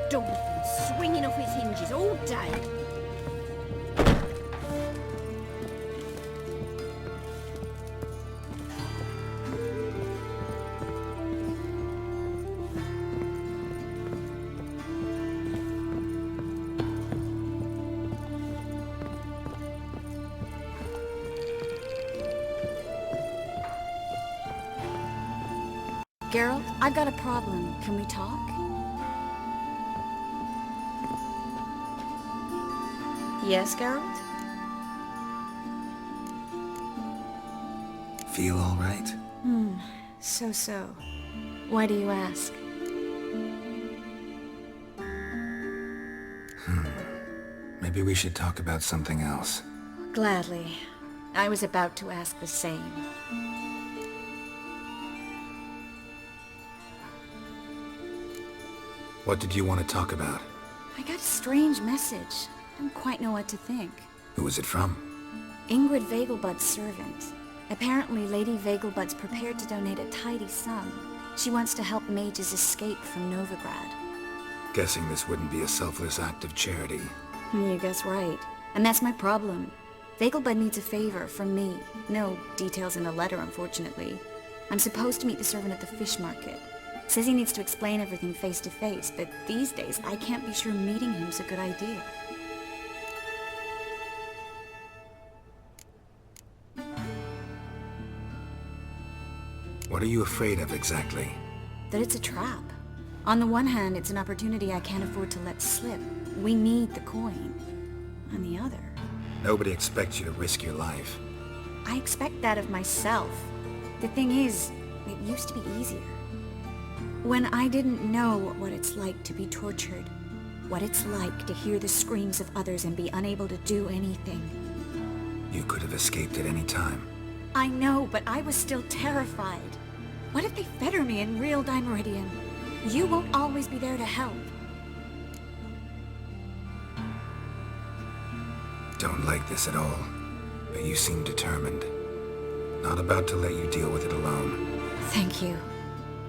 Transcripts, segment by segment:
dolphin swinging off his hinges all day. Geralt, I've got a problem. Can we talk? Yes, Geralt? Feel all right? So. Why do you ask? Maybe we should talk about something else. Gladly. I was about to ask the same. What did you want to talk about? I got a strange message. I don't quite know what to think. Who was it from? Ingrid Vegelbud's servant. Apparently, Lady Vegelbud's prepared to donate a tidy sum. She wants to help mages escape from Novigrad. Guessing this wouldn't be a selfless act of charity. You guess right. And that's my problem. Vegelbud needs a favor from me. No details in the letter, unfortunately. I'm supposed to meet the servant at the fish market. Says he needs to explain everything face to face, but these days I can't be sure meeting him's a good idea. What are you afraid of exactly? That it's a trap. On the one hand, it's an opportunity I can't afford to let slip. We need the coin. On the other... Nobody expects you to risk your life. I expect that of myself. The thing is, it used to be easier. When I didn't know what it's like to be tortured. What it's like to hear the screams of others and be unable to do anything. You could have escaped at any time. I know, but I was still terrified. What if they fetter me in real Dimeridium? You won't always be there to help. Don't like this at all, but you seem determined. Not about to let you deal with it alone. Thank you.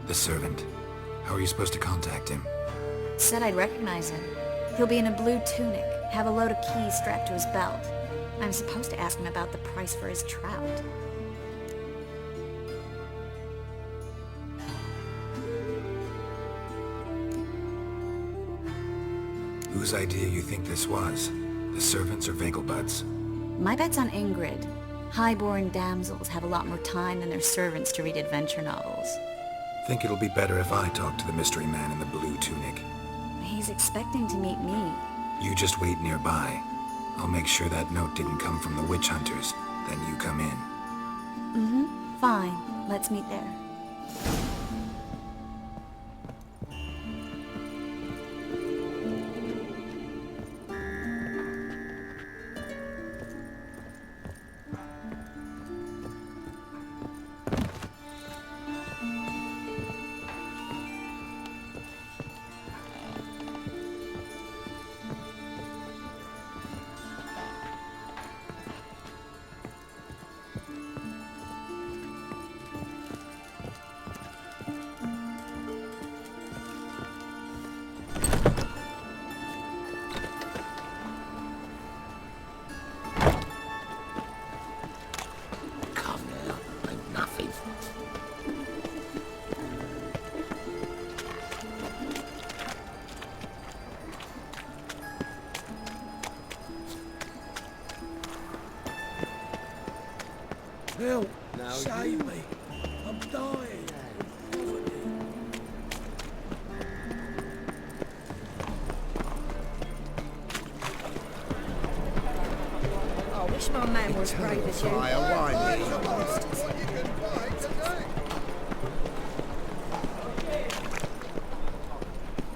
The servant. How are you supposed to contact him? Said I'd recognize him. He'll be in a blue tunic, have a load of keys strapped to his belt. I'm supposed to ask him about the price for his trout. Whose idea you think this was? The servants or Vegelbud's? My bet's on Ingrid. High-born damsels have a lot more time than their servants to read adventure novels. Think it'll be better if I talk to the mystery man in the blue tunic. He's expecting to meet me. You just wait nearby. I'll make sure that note didn't come from the witch hunters. Then you come in. Fine. Let's meet there. Help! Save me! I'm dying! I wish my man was brave as you.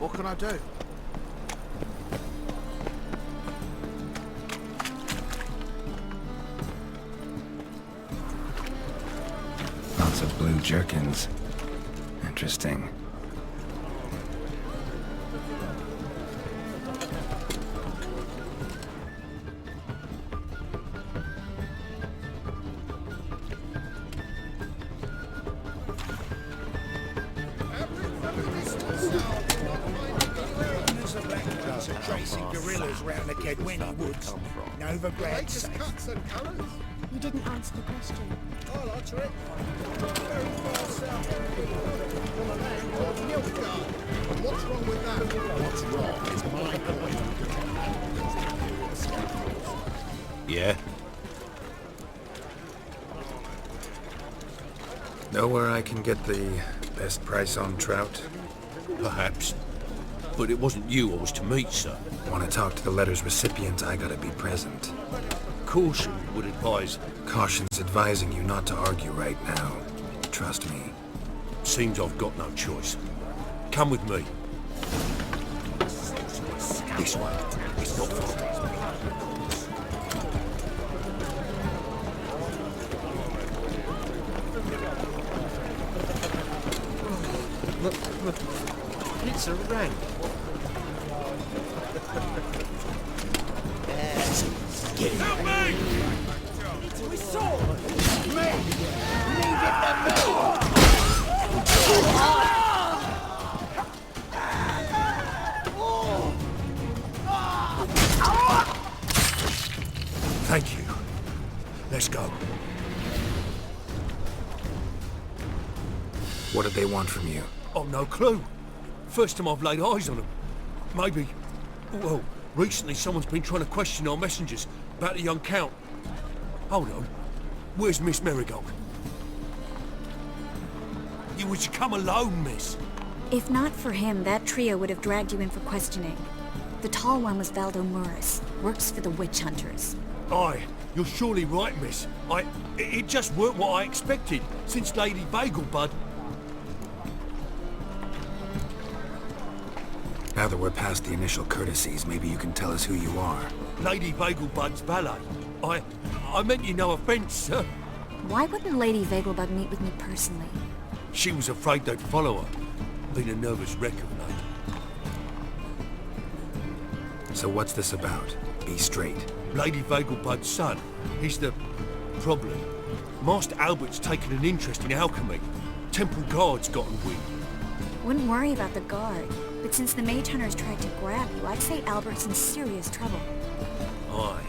What can I do? Lots of blue jerkins. Interesting. round the Kedwenny woods. Nova Grad safe. Cuts and colours. You didn't answer the question. I'll answer it. Very far south on a land called Nilfgaard. And what's wrong with that? What's wrong is my point. Yeah? Know where I can get the best price on trout? Perhaps. But it wasn't you I was to meet, sir. Want to talk to the letter's recipient, I gotta be present. Caution would advise. Caution's advising you not to argue right now. Trust me. Seems I've got no choice. Come with me. This way. It's not far. Look. It's a rank. Thank you. Let's go. What did they want from you? Oh, no clue. First time I've laid eyes on them. Maybe... Well, recently someone's been trying to question our messengers about the young Count. Hold on. Where's Miss Marigold? You was to come alone, miss. If not for him, that trio would have dragged you in for questioning. The tall one was Valdo Murris, works for the witch hunters. Aye, you're surely right, miss. It just weren't what I expected, since Lady Bagelbud... Now that we're past the initial courtesies, maybe you can tell us who you are. Lady Bagelbud's valet. I meant you no offence, sir. Why wouldn't Lady Vegelbud meet with me personally? She was afraid they'd follow her. Been a nervous wreck of late. So what's this about? Be straight. Lady Vegelbud's son. He's the problem. Master Albert's taken an interest in alchemy. Temple Guard's gotten wind. Wouldn't worry about the guard, but since the mage hunters tried to grab you, I'd say Albert's in serious trouble. Aye.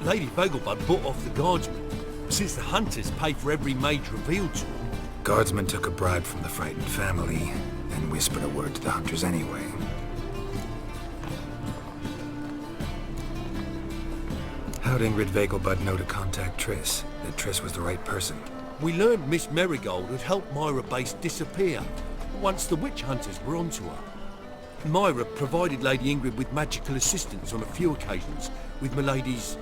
Lady Vegelbud bought off the guardsmen, since the hunters pay for every mage revealed to them. Guardsman took a bribe from the frightened family, and whispered a word to the hunters anyway. How'd Ingrid Vegelbud know to contact Triss? That Triss was the right person? We learned Miss Marigold had helped Myra Base disappear, once the witch hunters were onto her. Myra provided Lady Ingrid with magical assistance on a few occasions with Milady's...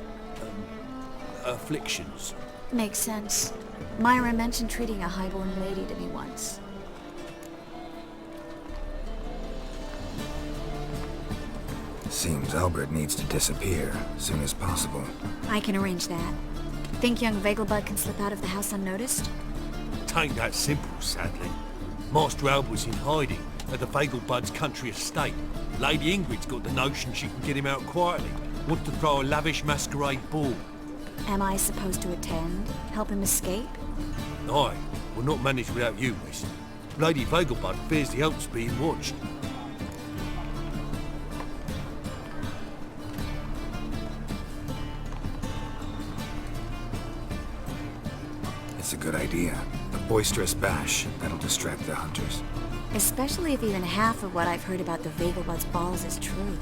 afflictions. Makes sense. Myra mentioned treating a highborn lady to me once. Seems Albert needs to disappear as soon as possible. I can arrange that. Think young Vegelbud can slip out of the house unnoticed? Tain't that simple, sadly. Master Albert's in hiding at the Vegelbud's country estate. Lady Ingrid's got the notion she can get him out quietly. Wants to throw a lavish masquerade ball. Am I supposed to attend? Help him escape? Aye, we'll not manage without you, miss. Lady Vegelbud fears the help's being watched. It's a good idea. A boisterous bash, that'll distract the hunters. Especially if even half of what I've heard about the Vegelbud's balls is true.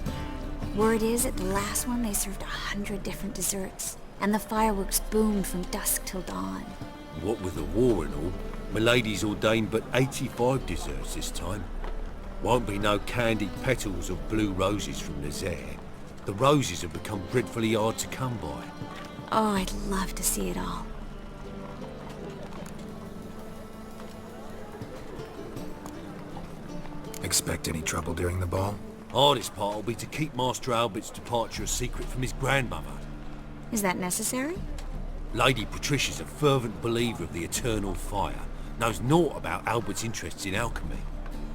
Word is, at the last one they served 100 different desserts, and the fireworks boomed from dusk till dawn. What with the war and all, Milady's ordained but 85 desserts this time. Won't be no candied petals or blue roses from Nazaire. The roses have become dreadfully hard to come by. Oh, I'd love to see it all. Expect any trouble during the ball? Hardest part will be to keep Master Albert's departure a secret from his grandmother. Is that necessary? Lady Patricia's a fervent believer of the eternal fire, knows naught about Albert's interests in alchemy.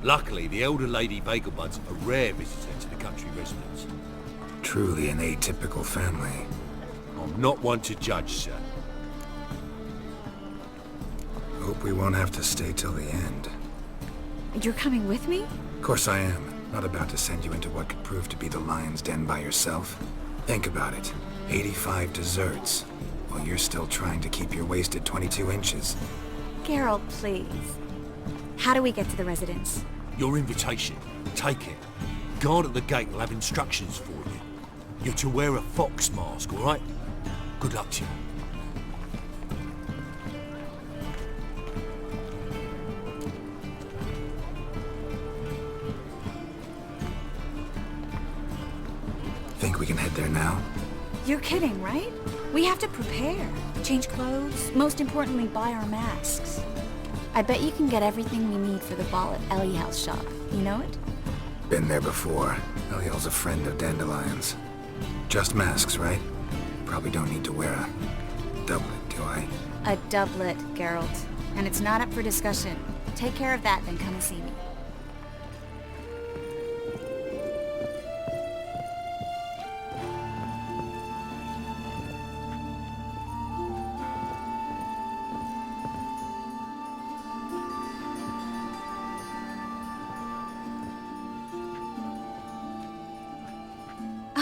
Luckily, the elder Lady Vegelbud's a rare visitor to the country residence. Truly an atypical family. I'm not one to judge, sir. Hope we won't have to stay till the end. You're coming with me? Of course I am. Not about to send you into what could prove to be the lion's den by yourself. Think about it. 85 desserts, while you're still trying to keep your waist at 22 inches. Geralt, please. How do we get to the residence? Your invitation. Take it. Guard at the gate will have instructions for you. You're to wear a fox mask, all right? Good luck to you. Think we can head there now? You're kidding, right? We have to prepare. Change clothes. Most importantly, buy our masks. I bet you can get everything we need for the ball at Eliel's shop. You know it? Been there before. Eliel's a friend of Dandelion's. Just masks, right? Probably don't need to wear a doublet, do I? A doublet, Geralt. And it's not up for discussion. Take care of that, then come and see me.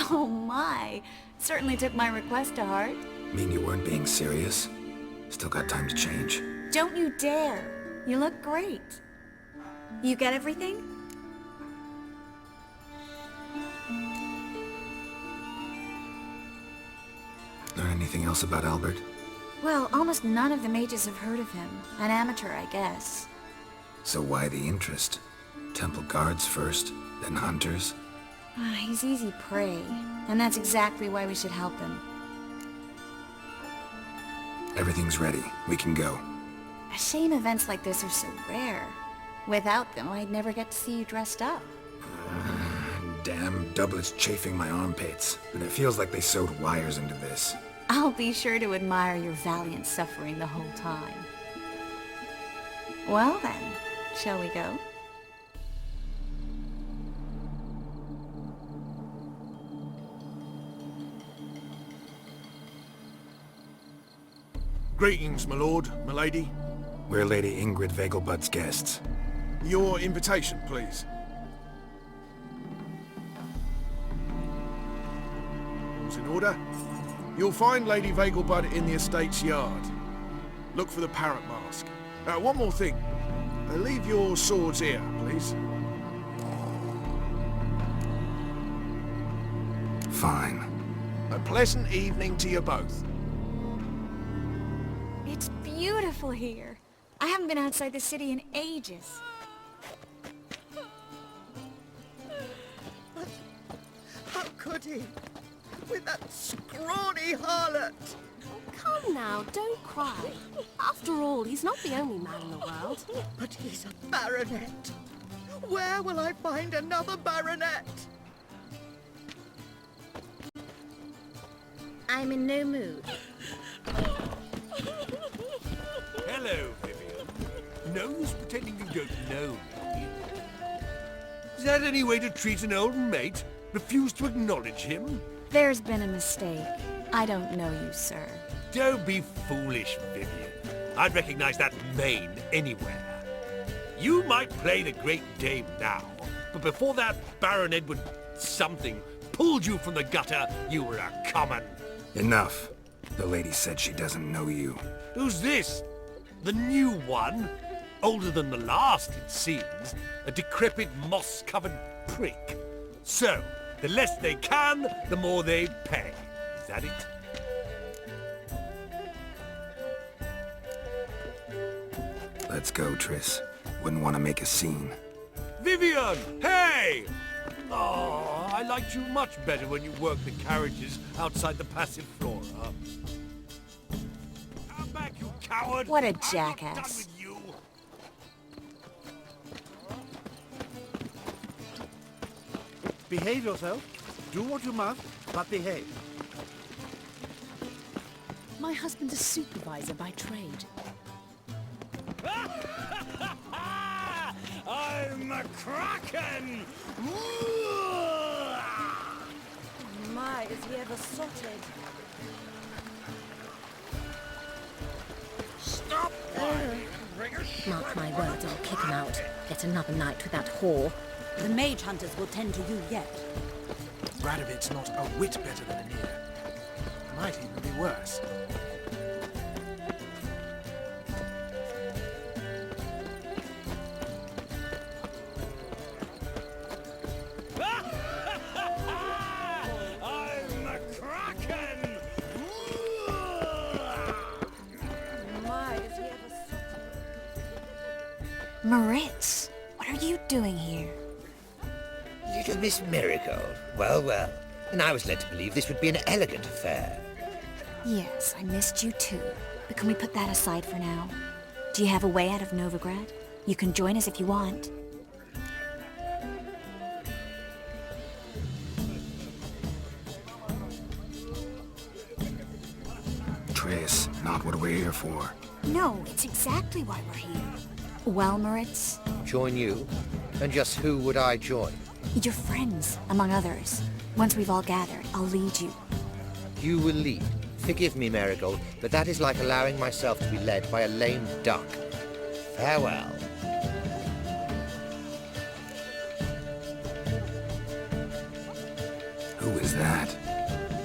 Oh my! Certainly took my request to heart. Mean you weren't being serious? Still got time to change. Don't you dare! You look great. You get everything? Learn anything else about Albert? Well, almost none of the mages have heard of him. An amateur, I guess. So why the interest? Temple guards first, then hunters? He's easy prey, and that's exactly why we should help him. Everything's ready. We can go. A shame events like this are so rare. Without them, I'd never get to see you dressed up. Damn doublets chafing my armpits, and it feels like they sewed wires into this. I'll be sure to admire your valiant suffering the whole time. Well then, shall we go? Greetings, my lord, my lady. We're Lady Ingrid Vegelbud's guests. Your invitation, please. All's in order. You'll find Lady Vegelbud in the estate's yard. Look for the parrot mask. One more thing. Leave your swords here, please. Fine. A pleasant evening to you both. It's beautiful here. I haven't been outside the city in ages. How could he? With that scrawny harlot! Come now, don't cry. After all, he's not the only man in the world. But he's a baronet. Where will I find another baronet? I'm in no mood. Hello, Vivian. No use pretending you don't know me. Is that any way to treat an old mate? Refuse to acknowledge him? There's been a mistake. I don't know you, sir. Don't be foolish, Vivian. I'd recognize that mane anywhere. You might play the Great Dame now, but before that Baron Edward something pulled you from the gutter, you were a common. Enough. The lady said she doesn't know you. Who's this? The new one? Older than the last, it seems. A decrepit, moss-covered prick. So, the less they can, the more they pay. Is that it? Let's go, Triss. Wouldn't want to make a scene. Vivian! Hey! Oh, I liked you much better when you worked the carriages outside the passive flora. Come back, you coward! What a I'm not jackass. done with you. Behave yourself. Do what you must, but behave. My husband's a supervisor by trade. I'm a kraken! My, is he ever sotted? Mark my words, I'll kick him out. Get another night with that whore. The mage hunters will tend to you yet. Radovid's not a whit better than Anita. Might even be worse. I'm a kraken! My, is he ever Moritz, what are you doing here? Little Miss Miracle. Well, well. And I was led to believe this would be an elegant affair. Yes, I missed you too. But can we put that aside for now? Do you have a way out of Novigrad? You can join us if you want. Triss, not what we're here for. No, it's exactly why we're here. Well, Moritz, Join you? And just who would I join? your friends, among others. Once we've all gathered, I'll lead you. You will lead. Forgive me, Marigold, but that is like allowing myself to be led by a lame duck. Farewell. Who is that?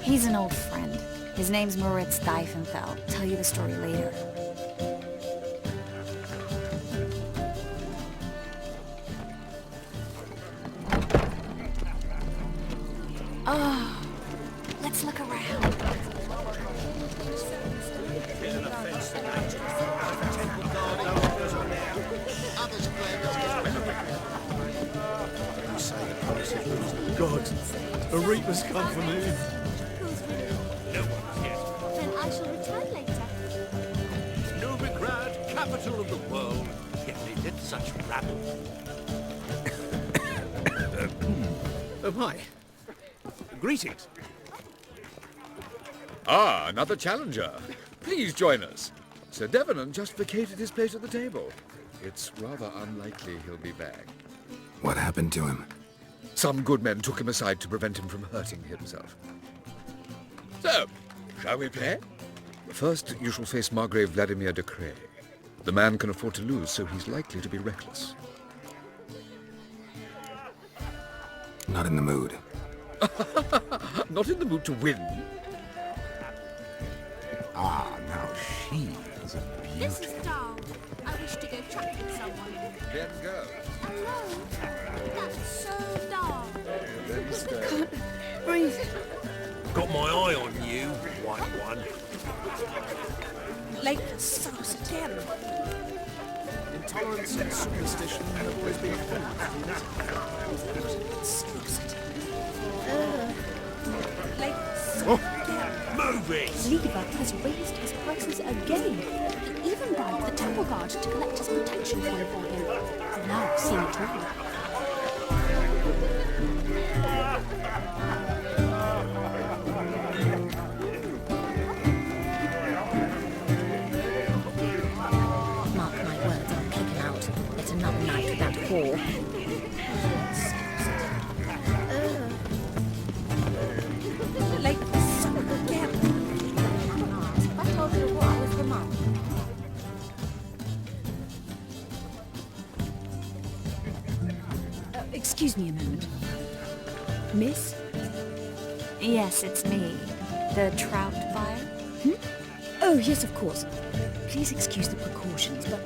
He's an old friend. His name's Moritz Diefenfeld. Tell you the story later. Oh, let's look around. God, a reaper's come for me. Then I shall return later. Novigrad, capital of the world. Yet they did such rabble. Oh, hi. Greetings. Ah, another challenger. Please join us. Sir Devenant just vacated his place at the table. It's rather unlikely he'll be back. What happened to him? Some good men took him aside to prevent him from hurting himself. So, shall we play? First, you shall face Margrave Vladimir de Cray. The man can afford to lose, so he's likely to be reckless. Not in the mood. Not in the mood to win. Ah, now she is a This is dull. I wish to go chat with someone. Then go. Alone? That's so dull. Then stay. Breathe. Got my eye on you, white one. Like sauce again. Intolerance and superstition have always been a Like Move it! Lever has raised his prices again. He even bribed the temple guard to collect his protection fee for him. Now I've seen it all. Mark my words, I'll kick him out. It's another night with that whore. Like son of a again. I told you what I was the mum. Excuse me a moment. Miss? Yes, it's me. The trout buyer? Oh, yes, of course. Please excuse the precautions, but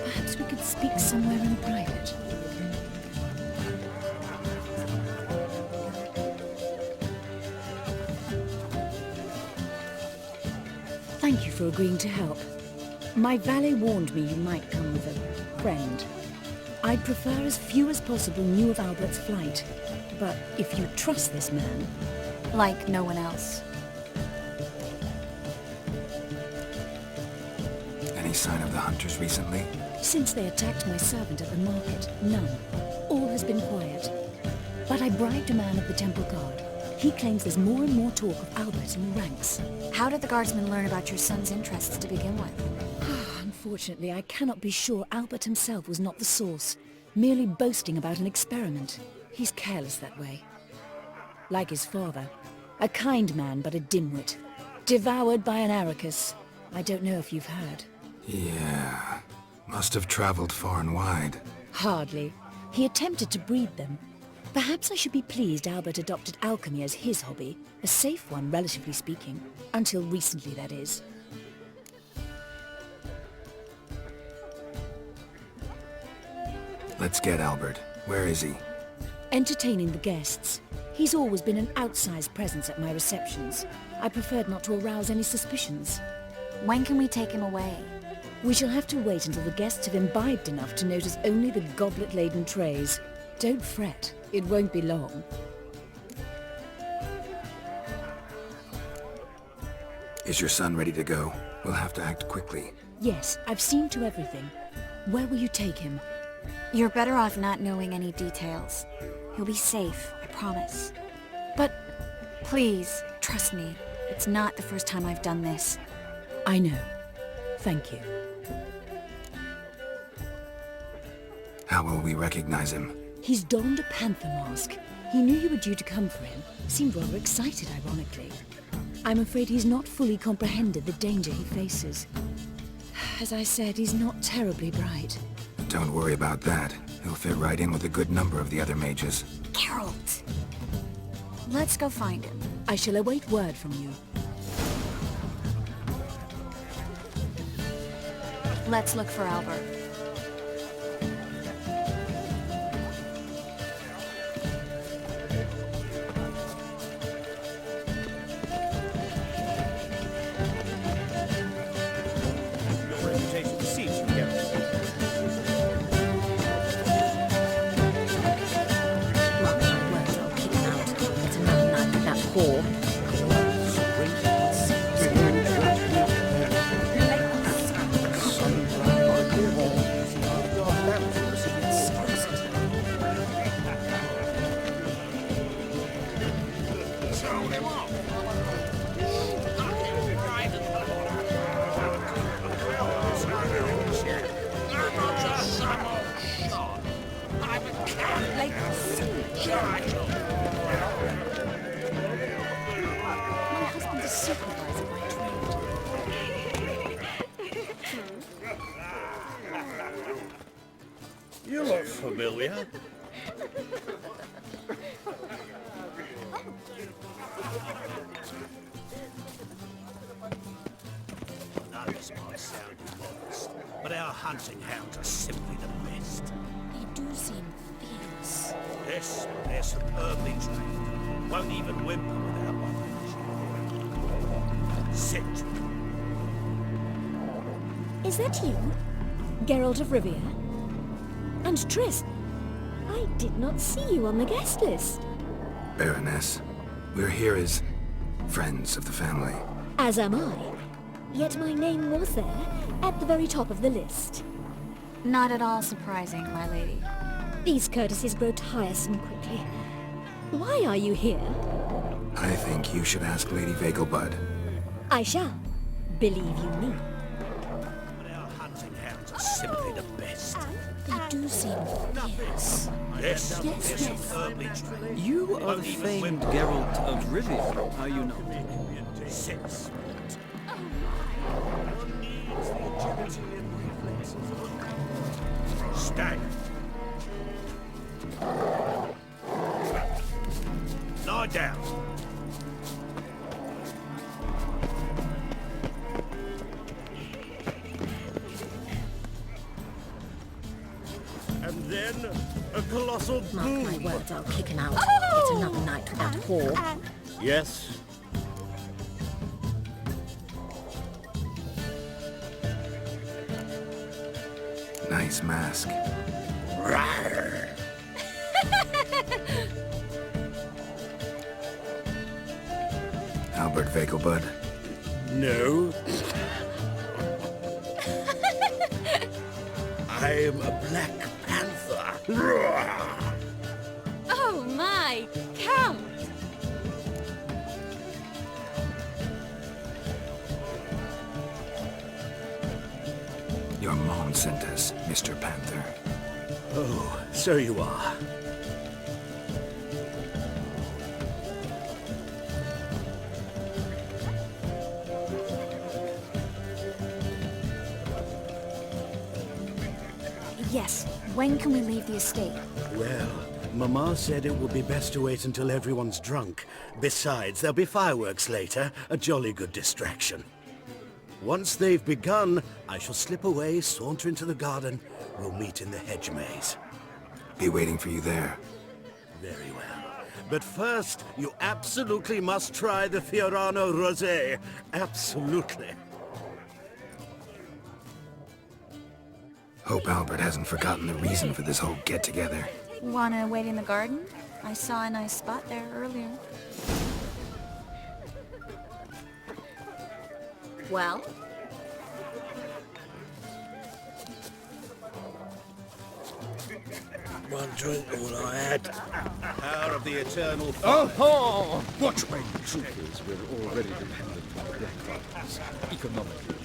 perhaps we could speak somewhere in private. Thank you for agreeing to help. My valet warned me you might come with a friend. I'd prefer as few as possible knew of Albert's flight. But if you trust this man... Like no one else. Any sign of the hunters recently? Since they attacked my servant at the market, none. All has been quiet. But I bribed a man of the Temple Guard. He claims there's more and more talk of Albert in the ranks. How did the guardsmen learn about your son's interests to begin with? Unfortunately, I cannot be sure Albert himself was not the source, merely boasting about an experiment. He's careless that way. Like his father. A kind man, but a dimwit. Devoured by an Arrakis. I don't know if you've heard. Yeah. Must have traveled far and wide. Hardly. He attempted to breed them. Perhaps I should be pleased Albert adopted alchemy as his hobby. A safe one, relatively speaking. Until recently, that is. Let's get Albert. Where is he? Entertaining the guests. He's always been an outsized presence at my receptions. I preferred not to arouse any suspicions. When can we take him away? We shall have to wait until the guests have imbibed enough to notice only the goblet-laden trays. Don't fret, it won't be long. Is your son ready to go? We'll have to act quickly. Yes, I've seen to everything. Where will you take him? You're better off not knowing any details. He'll be safe, I promise. But... Please, trust me. It's not the first time I've done this. I know. Thank you. How will we recognize him? He's donned a panther mask. He knew you were due to come for him. Seemed rather excited, ironically. I'm afraid he's not fully comprehended the danger he faces. As I said, he's not terribly bright. Don't worry about that. He'll fit right in with a good number of the other mages. Geralt! Let's go find him. I shall await word from you. Let's look for Albert. You look familiar. Now this might sound modest, but our hunting hounds are simply the best. They do seem fierce. Yes, they're superbly trained. Won't even whimper without one. Sit. Is that you? Geralt of Rivia? And Triss, I did not see you on the guest list. Baroness, we're here as friends of the family. As am I. Yet my name was there, at the very top of the list. Not at all surprising, my lady. These courtesies grow tiresome quickly. Why are you here? I think you should ask Lady Vegelbud. I shall. Believe you me. But our hunting hounds are simply the best. They do seem fierce. Yes, Yes, they're yes. superbly trained. You are the famed Geralt of Rivia, are you not? Sit. Stay. Lie down. And then a colossal boom. Mark my words, I'll kick him out. It's another night without whore. Yes. Nice mask. Rawr. Albert Vegelbud. No. I am a Black Panther. Rawr. Oh my, Count! Your mom sent us, Mr. Panther. Oh, so you are. Yes, when can we leave the estate? Well, Mama said it would be best to wait until everyone's drunk. Besides, there'll be fireworks later, a jolly good distraction. Once they've begun, I shall slip away, saunter into the garden. We'll meet in the hedge maze. Be waiting for you there. Very well. But first, you absolutely must try the Fiorano Rosé. Absolutely. Hope Albert hasn't forgotten the reason for this whole get-together. Wanna wait in the garden? I saw a nice spot there earlier. Well? One drink, all I had. Power of the eternal Oh! Watch me! The truth is, we're already dependent on grandfathers, economically.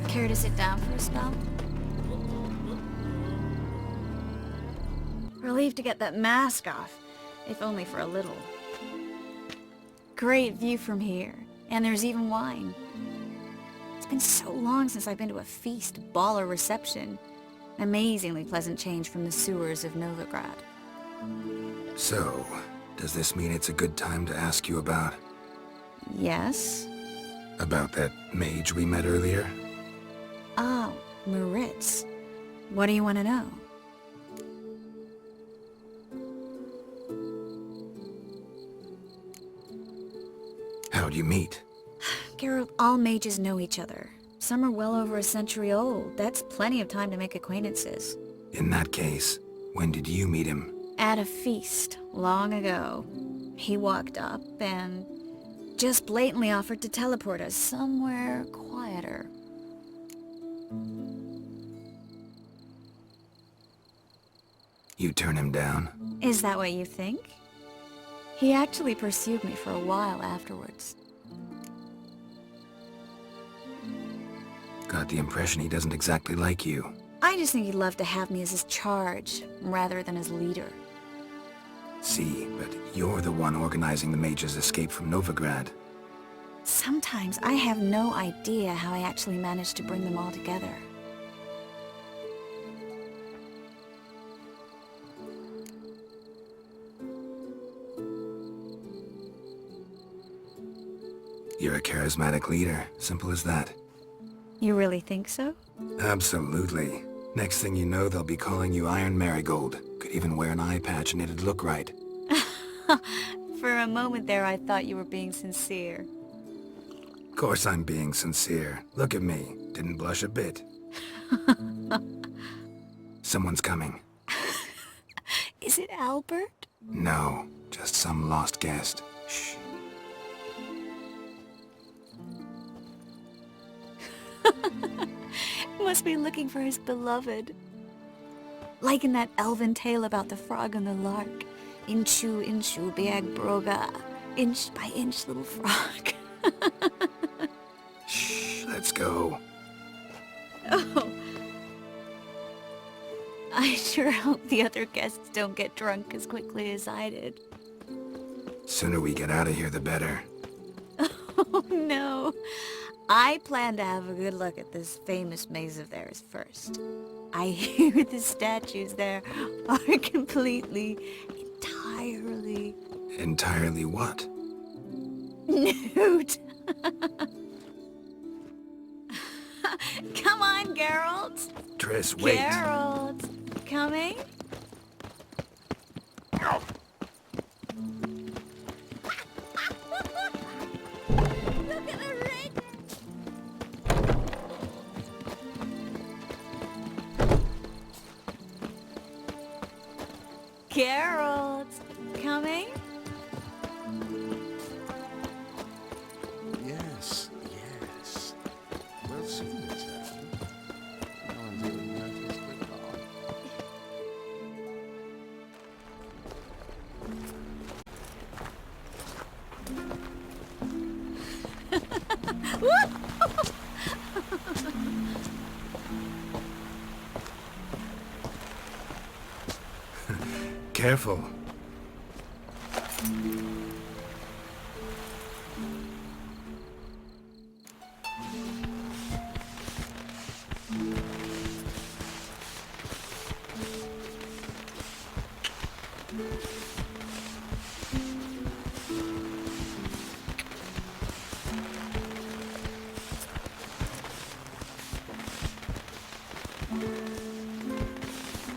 Care to sit down for a spell? Relieved to get that mask off, if only for a little. Great view from here, and there's even wine. It's been so long since I've been to a feast, ball, or reception. Amazingly pleasant change from the sewers of Novigrad. So, does this mean it's a good time to ask you about... Yes? About that mage we met earlier? Oh, Moritz. What do you want to know? How'd you meet? Geralt, all mages know each other. Some are well over a century old. That's plenty of time to make acquaintances. In that case, when did you meet him? At a feast, long ago. He walked up and just blatantly offered to teleport us somewhere quieter. You turn him down? Is that what you think? He actually pursued me for a while afterwards. Got the impression he doesn't exactly like you. I just think he'd love to have me as his charge, rather than his leader. See, but you're the one organizing the mage's escape from Novigrad. Sometimes I have no idea how I actually managed to bring them all together. You're a charismatic leader, simple as that. You really think so? Absolutely. Next thing you know, they'll be calling you Iron Marigold. Could even wear an eye patch and it'd look right. For a moment there, I thought you were being sincere. Of course I'm being sincere. Look at me. Didn't blush a bit. Someone's coming. Is it Albert? No, just some lost guest. Shh. Must be looking for his beloved. Like in that elven tale about the frog and the lark. Inchu, inchu, biag broga. Inch by inch, little frog. Shh, let's go. Oh. I sure hope the other guests don't get drunk as quickly as I did. Sooner we get out of here, the better. Oh no. I plan to have a good look at this famous maze of theirs first. I hear the statues there are completely, entirely... Entirely what? Nude. Come on, Geralt. Triss, wait. Geralt, coming? Look at the ring. Geralt, coming? Yes, yes. Well seen, Miss No one's even noticed the car. Careful.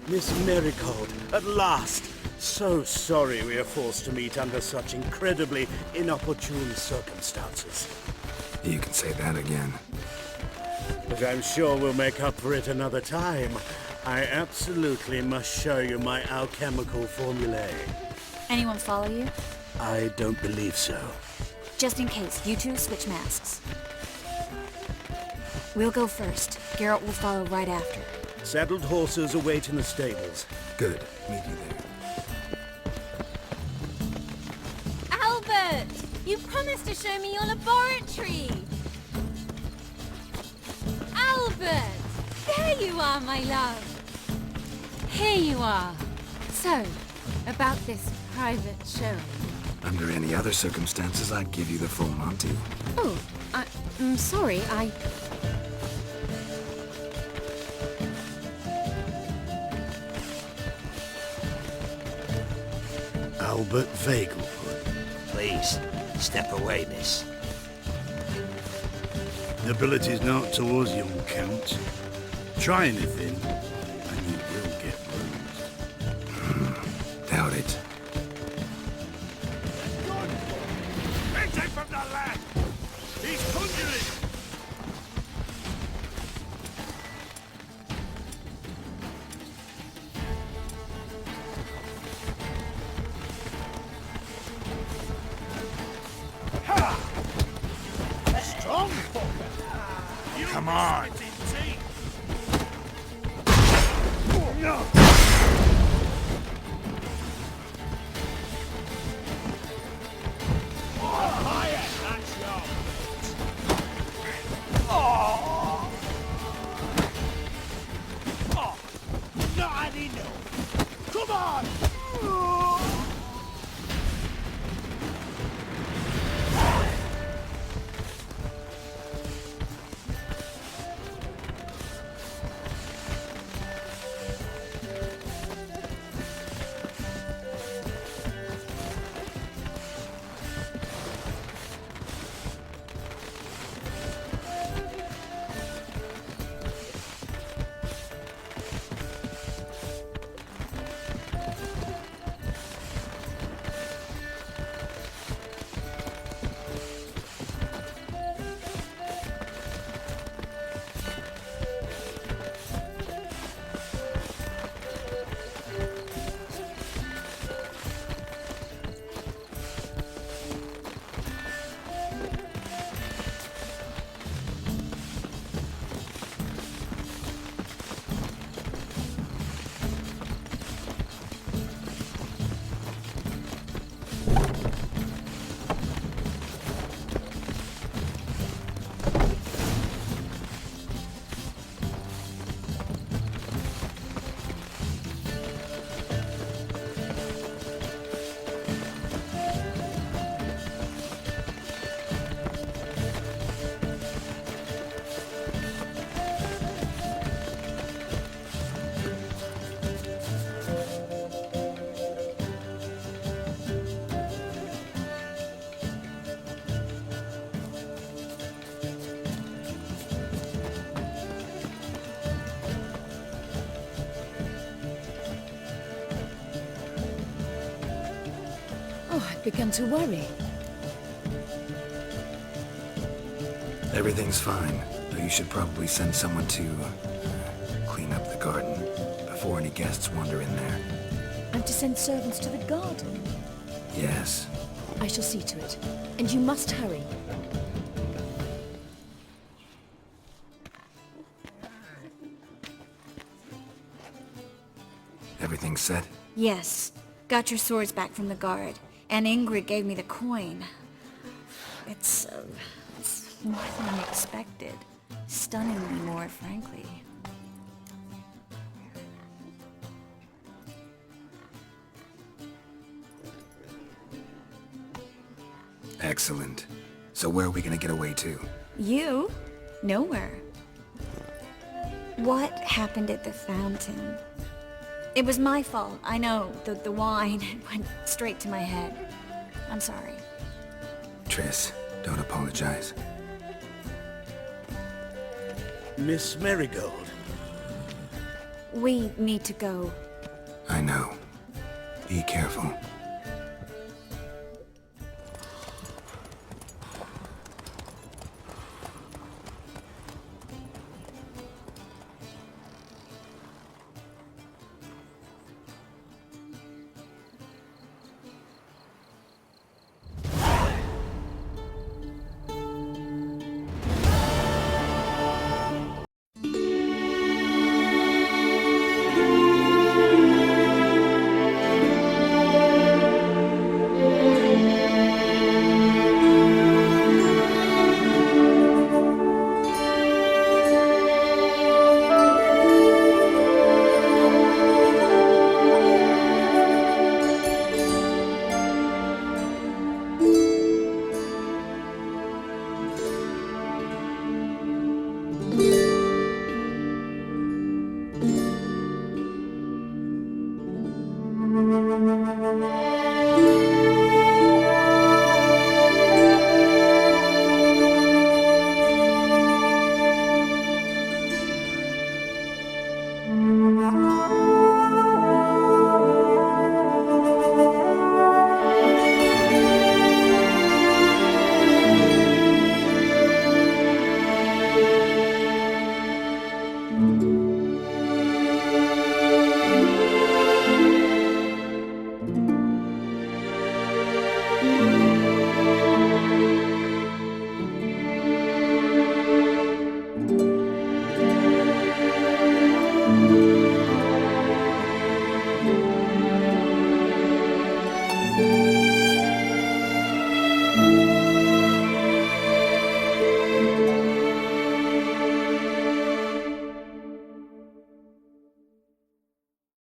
Miss Marigold, at last! So sorry we are forced to meet under such incredibly inopportune circumstances. You can say that again. But I'm sure we'll make up for it another time. I absolutely must show you my alchemical formulae. Anyone follow you? I don't believe so. Just in case, you two switch masks. We'll go first. Geralt will follow right after. Saddled horses await in the stables. Good. Meet you there. Albert! You promised to show me your laboratory! Albert! There you are, my love! Here you are. So, about this private show. Under any other circumstances, I'd give you the full Monty. Oh, I'm sorry, Albert Vegelbud. Please, step away, miss. Nobility's not towards young Count. Try anything, and you will get bruised. Doubt it. Take from the lad! He's conjuring! Strong fucker! Come on! No! Not enough! Come on! Oh, I've begun to worry. Everything's fine, though you should probably send someone to clean up the garden before any guests wander in there. I'm to send servants to the garden. Yes. I shall see to it. And you must hurry. Everything set? Yes. Got your swords back from the guard. And Ingrid gave me the coin. It's more than I expected. Stunningly more, frankly. Excellent. So where are we gonna get away to? You? Nowhere. What happened at the fountain? It was my fault. I know. The wine went straight to my head. I'm sorry. Triss, don't apologize. Miss Marigold. We need to go. I know. Be careful.